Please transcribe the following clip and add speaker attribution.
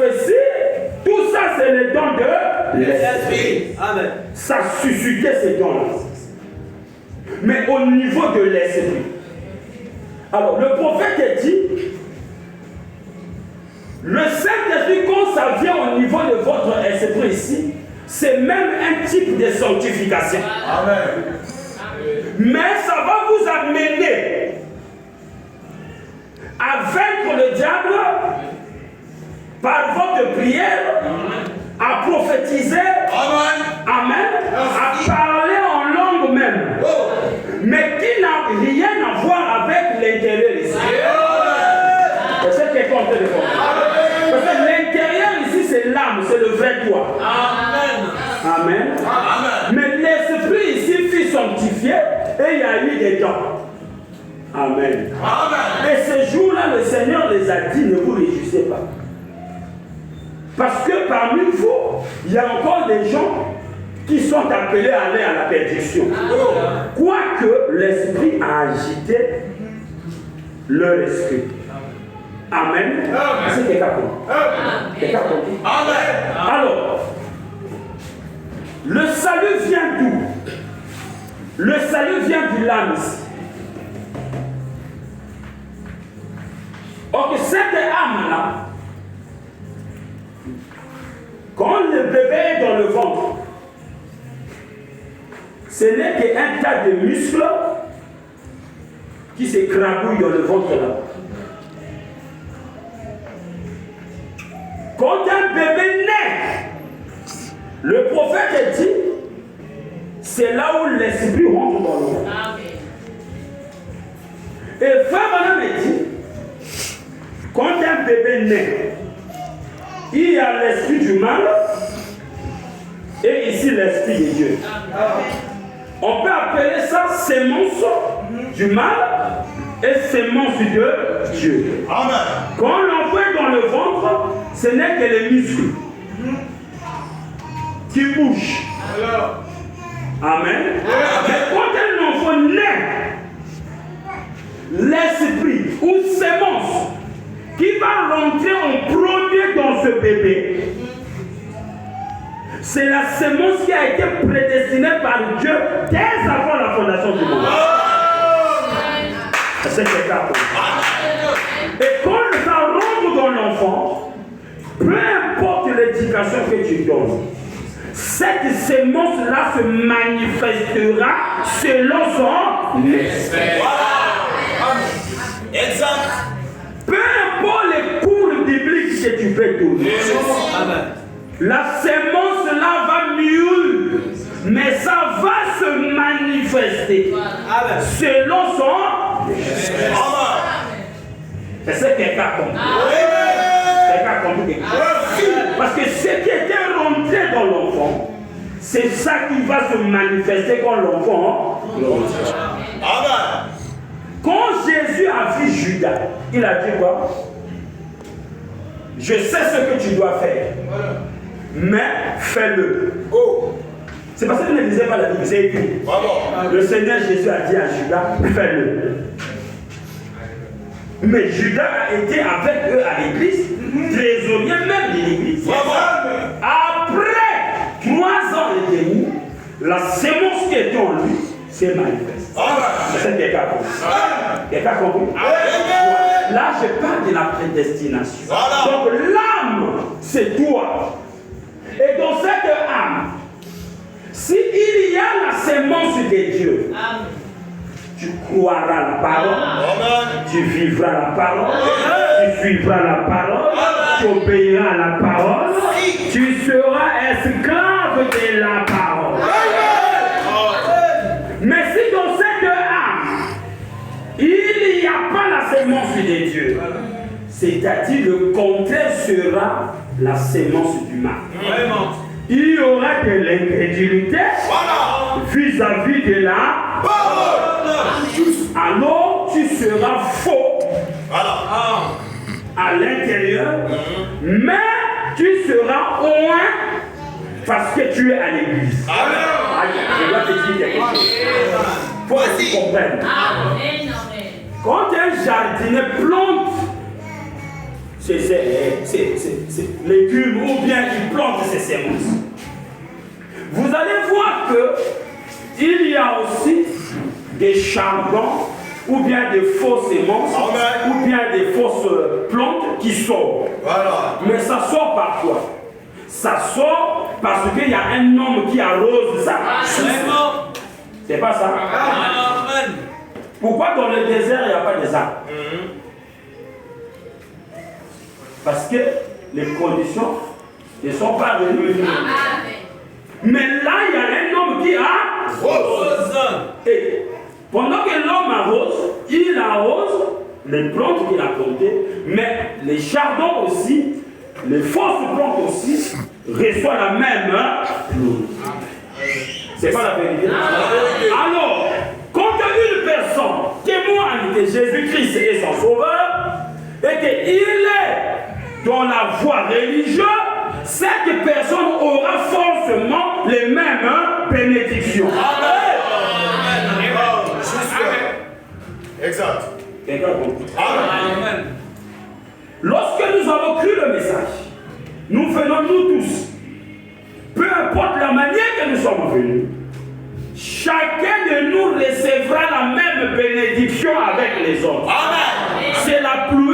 Speaker 1: prophétie, tout ça c'est le don de l'esprit.
Speaker 2: Amen.
Speaker 1: Ça suscitait ces dons-là. Mais au niveau de l'esprit. Alors le prophète dit, le Saint-Esprit, quand ça vient au niveau de votre esprit ici, c'est même un type de sanctification.
Speaker 2: Amen.
Speaker 1: Mais ça va vous amener à vaincre le diable par votre prière, à prophétiser, amen, à parler en langue même, mais qui n'a rien à voir avec l'intérieur ici. C'est quelqu'un en train de voir. Parce que l'intérieur ici c'est l'âme, c'est le vrai toi. Amen. Mais l'esprit ici fut sanctifié et il y a eu des dons. Amen. Et ce jour-là, le Seigneur les a dit, ne vous réjouissez pas. Parce que parmi vous, il y a encore des gens qui sont appelés à aller à la perdition. Quoique l'esprit a agité leur esprit. Amen. C'est quelqu'un compris. Alors, le salut vient d'où? Le salut vient du l'âme ici. Or, cette âme-là, quand le bébé est dans le ventre, ce n'est qu'un tas de muscles qui s'écrabouillent dans le ventre là. Quand un bébé naît, le prophète dit, c'est là où l'esprit rentre dans le ventre. Et frère Madame dit, quand un bébé naît, il y a l'esprit du mal et ici l'esprit de Dieu. On peut appeler ça sémence du mal et sémence de Dieu. Quand l'enfant est dans le ventre, ce n'est que les muscles qui bougent. Amen. Mais quand un enfant naît, l'esprit ou sémence qui va rentrer en premier dans ce bébé, c'est la sémence qui a été prédestinée par Dieu dès avant la fondation du monde. C'est quelqu'un. Et quand ça rentre dans l'enfant, peu importe l'éducation que tu donnes, cette sémence-là se manifestera selon son esprit.
Speaker 2: Exact.
Speaker 1: Peu importe les cours bibliques que tu peux donner, la sémence-là va mûrir, mais ça va se manifester selon son esprit. Est-ce que quelqu'un comprend? Quelqu'un comprend? Parce que ce qui était rentré dans l'enfant, c'est ça qui va se manifester quand l'enfant rentre. Quand Jésus a vu Judas, il a dit quoi? Je sais ce que tu dois faire, mais fais-le. C'est parce que vous ne lisez pas la Bible, c'est écrit. Le Seigneur Jésus a dit à Judas, fais-le. Mais Judas a été avec eux à l'église, trésorier même de l'église. Après 3 ans et demi, la sémence qui était en lui s'est manifestée. C'est quelqu'un compris. Quelqu'un compris? Là, je parle de la prédestination. Donc l'âme, c'est toi. Et dans cette âme, s'il y a la sémence de Dieu, tu croiras la parole, tu vivras la parole, tu suivras la parole, tu obéiras à la parole, tu seras esclave de la parole. Mais si dans cette âme, il n'y a pas la sémence de Dieu, c'est-à-dire le contraire sera la sémence du mal. Il y aura de l'incrédulité vis-à-vis de la parole. Alors tu seras faux à l'intérieur, mais tu seras loin parce que tu es à l'église. Je dois te dire quelque chose. Il faut que tu comprennes. Quand un jardinier plante ses légumes ou bien il plante ses semences. Vous allez voir que il y a aussi des charbons ou bien des fausses semences ou bien des fausses plantes qui sortent. Voilà. Mais ça sort par quoi? Ça sort parce qu'il y a un homme qui arrose ça. C'est pas ça? Amen. Pourquoi dans le désert il n'y a pas des arbres? Parce que les conditions ne sont pas réunies. Mais là, il y a un homme qui arrose. Et pendant que l'homme arrose, il arrose les plantes qu'il a plantées, mais les chardons aussi, les fausses plantes aussi, reçoivent la même eau. C'est pas la vérité. Alors, quand une personne témoigne que Jésus-Christ est son sauveur et qu'il est dans la voie religieuse, cette personne aura forcément les mêmes bénédictions. Amen. Exact. Quelqu'un comprend? Amen. Lorsque nous avons cru le message, nous venons nous tous, peu importe la manière que nous sommes venus, chacun de nous recevra la même bénédiction avec les autres. Amen. C'est la pluie